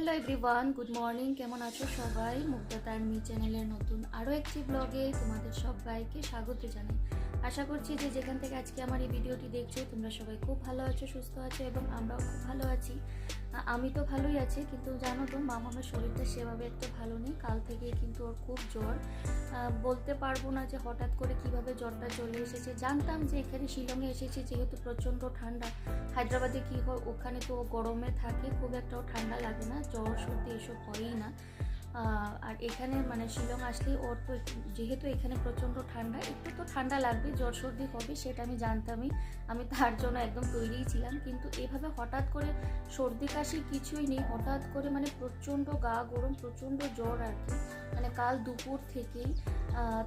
Hello everyone, good morning. কেমন আছো সবাই? মুগ্ধা তানমি চ্যানেলের নতুন আরও একটি ব্লগে তোমাদের সবাইকে স্বাগত জানাই। আশা করছি যে যেখান থেকে আজকে আমার এই ভিডিওটি দেখছো তোমরা সবাই খুব ভালো আছো, সুস্থ আছো এবং আমরাও খুব ভালো আছি। আমি তো ভালোই আছি, কিন্তু জানো তো মামামের শরীরটা সেভাবে একটা ভালো নেই। কাল থেকে কিন্তু ওর খুব জ্বর। বলতে পারবো না যে হঠাৎ করে কিভাবে জ্বরটা চলে এসেছে। জানতাম যে এখানে শিলংয়ে এসেছি যেহেতু প্রচণ্ড ঠান্ডা। হায়দ্রাবাদে কী হয়, ওখানে তো গরমে থাকে, খুব একটাও ঠান্ডা লাগে না, জ্বর সর্দি এসব হয়ই না। আর এখানে মানে শিলং আসলেই ওর তো যেহেতু এখানে প্রচণ্ড ঠান্ডা, একটু তো ঠান্ডা লাগবে, জ্বর সর্দি হবে সেটা আমি জানতামই। আমি তার জন্য একদম তৈরিই ছিলাম, কিন্তু এভাবে হঠাৎ করে সর্দি কাশি কিছুই নেই, হঠাৎ করে মানে প্রচণ্ড গা গরম, প্রচণ্ড জ্বর আর কি। মানে কাল দুপুর থেকেই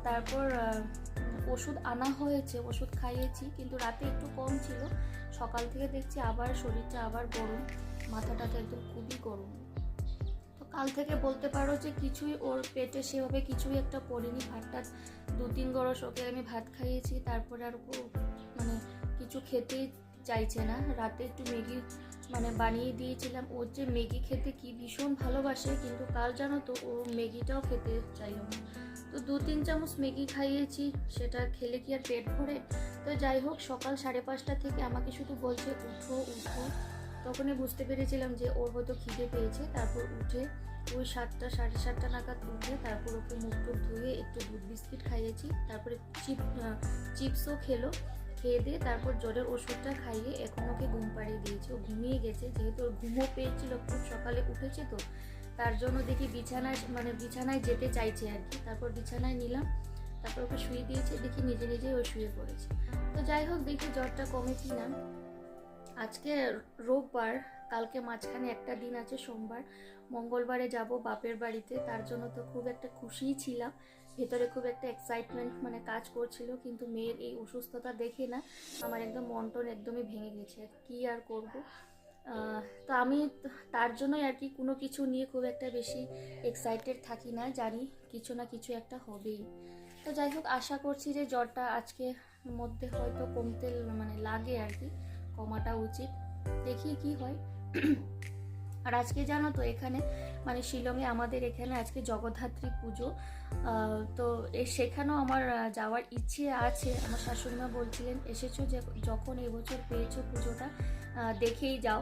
তারপর ওষুধ আনা হয়েছে, ওষুধ খাইয়েছি, কিন্তু রাতে একটু কম ছিল। সকাল থেকে দেখছি আবার শরীরটা আবার গরম, মাথাটা একদম খুবই গরম। তো কাল থেকে বলতে পারো যে কিছুই ওর পেটে সেভাবে কিছুই একটা পড়েনি। ভাতটা 2-3 গরস ওকে আমি ভাত খাইয়েছি, তারপরে আর মানে কিছু খেতেই চাইছে না। রাতে একটু ম্যাগি মানে বানিয়ে দিয়েছিলাম, ওর যে ম্যাগি খেতে কি ভীষণ ভালোবাসে, কিন্তু কাল জানো তো ও ম্যাগিটাও খেতে চাইল না। তো 2-3 চামচ ম্যাগি খাইয়েছি, সেটা খেলে কি আর পেট ভরে? তো যাই হোক, সকাল 5:30 থেকে আমাকে শুধু বলছে উঠো উঠো। তখনই বুঝতে পেরেছিলাম যে ওর হয়তো খিদে পেয়েছে। তারপর উঠে ওই 7টা 7:30 নাগাদ উঠে তারপর ওকে মুখ টুক ধুয়ে একটু দুধ বিস্কিট খাইয়েছি, তারপরে চিপসও খেলো। খেয়ে দিয়ে তারপর জ্বরের ওষুধটা খাইয়ে এখন ওকে ঘুম পাড়িয়ে দিয়েছি। ও ঘুমিয়ে গেছে, যেহেতু ওর ঘুমও পেয়েছিল, খুব সকালে উঠেছে তো তার জন্য দেখি বিছানায় যেতে চাইছে আর কি। তারপর বিছানায় নিলাম, তারপর ওকে শুয়ে দিয়েছি, দেখি নিজে নিজেই ও শুয়ে পড়েছে। তো যাই হোক, দেখি জ্বরটা কমে কি না। আজকে রোববার, কালকে মাঝখানে একটা দিন আছে সোমবার, মঙ্গলবারে যাব বাপের বাড়িতে। তার জন্য তো খুব একটা খুশিই ছিলাম, ভেতরে খুব একটা এক্সাইটমেন্ট মানে কাজ করছিল, কিন্তু মেয়ের এই অসুস্থতা দেখে না আমার একদম মন টন একদমই ভেঙে গেছে। কি আর করব। তো আমি তার জন্যই আর কি কোনো কিছু নিয়ে খুব একটা বেশি এক্সাইটেড থাকি না, জানি কিছু না কিছু একটা হবেই। তো যাই হোক, আশা করছি যে জ্বরটা আজকের মধ্যে হয়তো কমতে মানে লাগে আর কি, কমাটা উচিত, দেখি কি হয়। আর আজকে জানো তো এখানে মানে শিলংয়ে আমাদের এখানে আজকে জগদ্ধাত্রী পুজো। তো সেখানেও আমার যাওয়ার ইচ্ছে আছে। আমার শাশুড়িমা বলছিলেন এসেছো যে যখন এবছর পেয়েছো পুজোটা দেখেই যাও।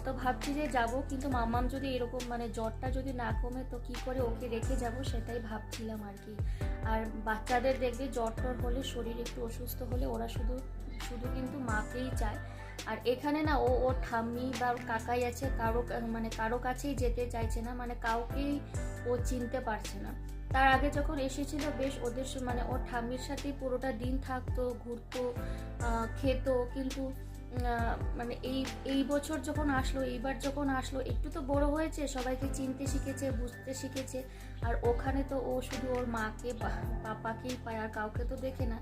তো ভাবছি যে যাব, কিন্তু মাম্মাম যদি এরকম মানে জ্বরটা যদি না কমে তো কি করে ওকে রেখে যাব সেটাই ভাবছিলাম আর কি। আর বাচ্চাদের দেখবে জ্বর টর হলে, শরীর একটু অসুস্থ হলে ওরা শুধু কিন্তু মাকেই চায়। আর এখানে না ওর ঠাম্মি বা কাকাই আছে, কারো কাছেই যেতে চাইছে না, মানে কাউকেই ও চিনতে পারছে না। তার আগে যখন এসেছিল বেশ ওদের মানে ওর ঠাম্মির সাথেই পুরোটা দিন থাকতো, ঘুরতো, খেত, কিন্তু মানে এই বছর যখন আসলো, এইবার যখন আসলো, একটু তো বড় হয়েছে, সবাইকে চিনতে শিখেছে, বুঝতে শিখেছে। আর ওখানে তো ও শুধু ওর মাকে পাপাকেই পায়, আর কাউকে তো দেখে না।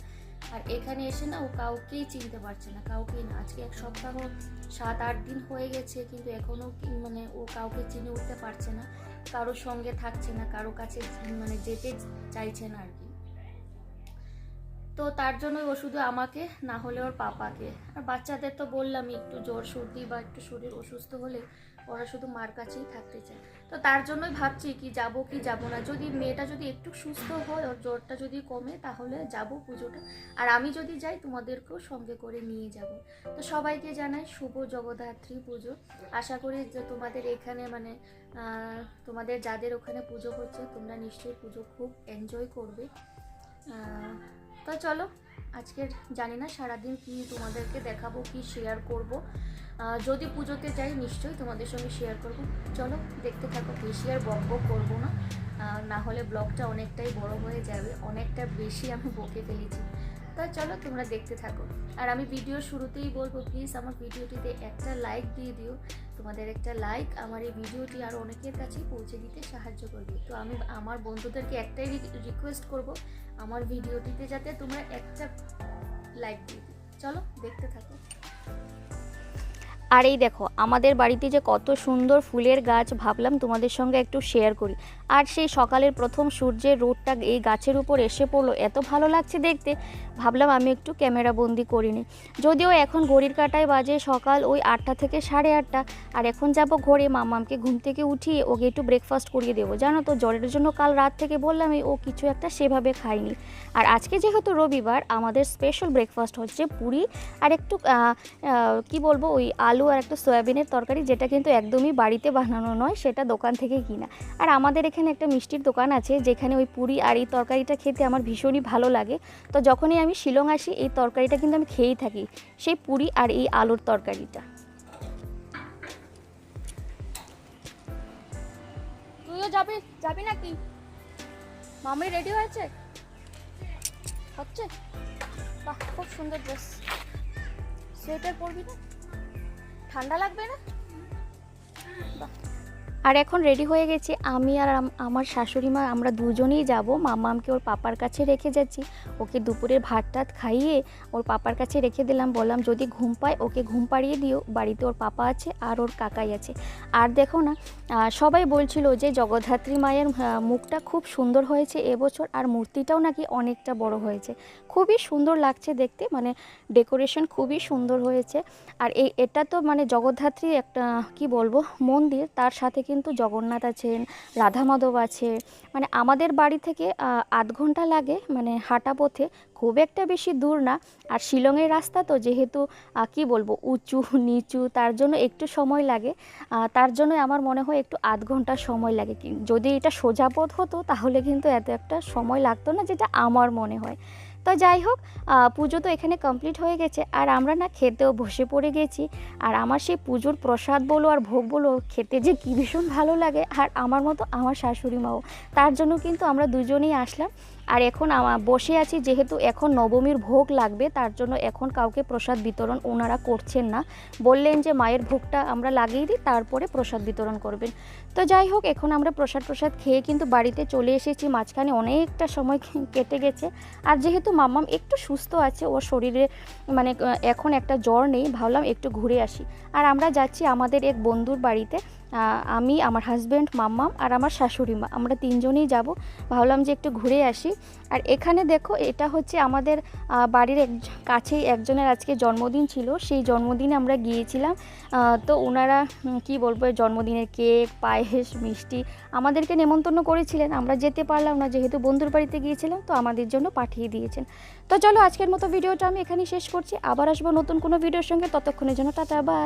আর এখানে এসে না ও কাউকেই চিনতে পারছে না, কাউকেই না। আজকে 1 সপ্তাহ 7-8 দিন হয়ে গেছে, কিন্তু এখনও মানে ও কাউকে চিনে উঠতে পারছে না, কারোর সঙ্গে থাকছে না, কারো কাছে মানে যেতে চাইছে না আর কি। তো তার জন্যই ও শুধু আমাকে, না হলে ওর পাপাকে। আর বাচ্চাদের তো বললামই, একটু জ্বর সর্দি বা একটু শরীর অসুস্থ হলে ওরা শুধু মার কাছেই থাকতে চায়। তো তার জন্যই ভাবছি কি যাব না। যদি মেয়েটা যদি একটু সুস্থ হয়, ওর জ্বরটা যদি কমে, তাহলে যাব পুজোটা। আর আমি যদি যাই তোমাদেরকেও সঙ্গে করে নিয়ে যাব। তো সবাইকে জানাই শুভ জগদ্ধাত্রী পুজো। আশা করি যে তোমাদের এখানে মানে তোমাদের যাদের ওখানে পুজো হচ্ছে তোমরা নিশ্চয়ই পুজো খুব এনজয় করবে। তো চলো, আজকের জানি না সারাদিন কি তোমাদেরকে দেখাবো, কি শেয়ার করব। যদি পুজোতে যাই নিশ্চয়ই তোমাদের সঙ্গে শেয়ার করব। চলো দেখতে থাকো, বেশি আর বক করবো না, না হলে ব্লগটা অনেকটাই বড় হয়ে যাবে, অনেকটা বেশি আমি বকে ফেলেছি। তো চলো তোমরা দেখতে থাকো। আর আমি ভিডিও শুরুতেই বলবো, প্লিজ আমার ভিডিওটিতে একটা লাইক দিয়ে দিও। তোমাদের একটা লাইক আমার এই ভিডিওটি আরও অনেকের কাছে পৌঁছে দিতে সাহায্য করবে। তো আমি আমার বন্ধুদেরকে একটাই রিকোয়েস্ট করব, আমার ভিডিওটিতে যাতে তোমরা একটা লাইক দিয়ে দিও। চলো দেখতে থাকো। আর এই দেখো আমাদের বাড়িতে যে কত সুন্দর ফুলের গাছ, ভাবলাম তোমাদের সঙ্গে একটু শেয়ার করি। আর সেই সকালের প্রথম সূর্যের রোদটা এই গাছের উপর এসে পড়লো, এত ভালো লাগছে দেখতে, ভাবলাম আমি একটু ক্যামেরা বন্দি করে নিই। যদিও এখন ঘড়ির কাঁটায় বাজে সকাল ওই 8টা থেকে 8:30, আর এখন যাব ঘরে মামামকে ঘুম থেকে উঠিয়ে ওকে একটু ব্রেকফাস্ট করিয়ে দেবো। জানো তো জ্বরের জন্য কাল রাত থেকে বললামই ও কিছু একটা সেভাবে খায়নি। আর আজকে যেহেতু রবিবার, আমাদের স্পেশাল ব্রেকফাস্ট হচ্ছে পুরি আর একটু কি বলবো ওই আলু আর একটা সয়াবিনের তরকারি, যেটা কিন্তু একদমই বাড়িতে বানানো নয়, সেটা দোকান থেকে কিনা। আর আমাদের এখানে একটা মিষ্টির দোকান আছে যেখানে ওই পুরি আর এই তরকারিটা খেতে আমার ভীষণই ভালো লাগে। তো যখনই আমি শিলং আসি এই তরকারিটা কিন্তু আমি খেয়েই থাকি, সেই পুরি আর এই আলুর তরকারিটা। তুইও যাবি নাকি? মামি রেডি হচ্ছে? বাহ, খুব সুন্দর ড্রেস। সোয়েটার পরবি না? ঠান্ডা লাগবে না? বাহ। আর এখন রেডি হয়ে গেছি আমি আর আমার শাশুড়ি মা, আমরা দুজনেই যাব। মামামকে ওর পাপার কাছে রেখে যাচ্ছি, ওকে দুপুরের ভাত টাত খাইয়ে ওর পাপার কাছে রেখে দিলাম। বললাম যদি ঘুম পায় ওকে ঘুম পাড়িয়ে দিও, বাড়িতে ওর পাপা আছে আর ওর কাকাই আছে। আর দেখো না, সবাই বলছিল যে জগদ্ধাত্রী মায়ের মুখটা খুব সুন্দর হয়েছে এবছর, আর মূর্তিটাও নাকি অনেকটা বড় হয়েছে, খুবই সুন্দর লাগছে দেখতে, মানে ডেকোরেশন খুবই সুন্দর হয়েছে। আর এটা তো মানে জগদ্ধাত্রী একটা কি বলবো মন্দির, তার সাথে কিন্তু জগন্নাথ আছেন, রাধা মাধব আছে। মানে আমাদের বাড়ি থেকে 8 ঘন্টা লাগে, মানে হাঁটা পথে, খুব একটা বেশি দূর না। আর শিলংয়ের রাস্তা তো যেহেতু কি বলবো উঁচু নিচু, তার জন্য একটু সময় লাগে। তার জন্য আমার মনে হয় একটু 8 ঘন্টা সময় লাগে। যদি এটা সোজা পথ হতো তাহলে কিন্তু এত একটা সময় লাগতো না, যেটা আমার মনে হয়। তো যাই হোক, পুজো তো এখানে কমপ্লিট হয়ে গেছে, আর আমরা না খেতেও বসে পড়ে গেছি। আর আমার সেই পুজোর প্রসাদ বলো আর ভোগ বলো খেতে যে কী ভীষণ ভালো লাগে, আর আমার মতো আমার শাশুড়ি মাও, তার জন্য কিন্তু আমরা দুজনেই আসলাম। আর এখন বসে আছি, যেহেতু এখন নবমীর ভোগ লাগবে, তার জন্য এখন কাউকে প্রসাদ বিতরণ ওনারা করছেন না। বললেন যে মায়ের ভোগটা আমরা লাগিয়ে দিই, তারপরে প্রসাদ বিতরণ করবেন। তো যাই হোক, এখন আমরা প্রসাদ খেয়ে কিন্তু বাড়িতে চলে এসেছি। মাঝখানে অনেকটা সময় কেটে গেছে। আর যেহেতু মাম্মাম একটু সুস্থ আছে, ওর শরীরে মানে এখন একটা জ্বর নেই, ভাবলাম একটু ঘুরে আসি। আর আমরা যাচ্ছি আমাদের এক বন্ধুর বাড়িতে, আমি, আমার হাজব্যান্ড, মাম্মাম আর আমার শাশুড়ি মা, আমরা 3 জনেই যাব। ভাবলাম যে একটু ঘুরে আসি। আর এখানে দেখো, এটা হচ্ছে আমাদের বাড়ির কাছেই একজনের আজকে জন্মদিন ছিল, সেই জন্মদিনে আমরা গিয়েছিলাম। তো ওনারা কি বলবো, জন্মদিনের কেক, পায়েস, মিষ্টি আমাদেরকে নেমন্তন্ন করেছিলেন। আমরা যেতে পারলাম না, যেহেতু বন্ধুর বাড়িতে গিয়েছিলাম, তো আমাদের জন্য পাঠিয়ে দিয়েছেন। তো চলো আজকের মতো ভিডিওটা আমি এখানেই শেষ করছি, আবার আসবো নতুন কোনো ভিডিওর সঙ্গে, ততক্ষণের জন্য টাটা, বাই।